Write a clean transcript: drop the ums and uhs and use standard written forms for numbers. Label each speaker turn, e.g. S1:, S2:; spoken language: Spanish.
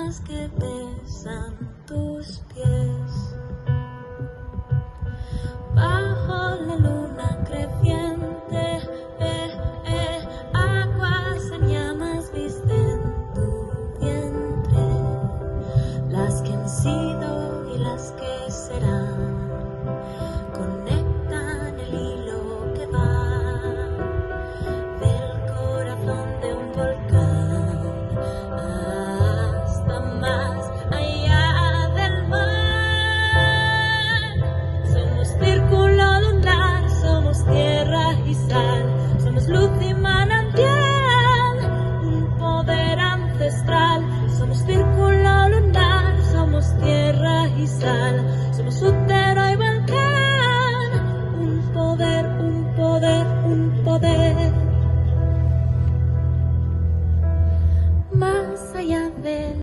S1: palmas que besan tus pies. Bajo la luna creciente, aguas en llamas visten tu vientre, las que han sido y las que serán. Conectan el hilo que va del corazón de un volcán hasta más allá del mar. Somos círculo lunar, somos tierra y sal, somos luz y manantial, un poder ancestral. Somos círculo lunar, somos tierra y sal, somos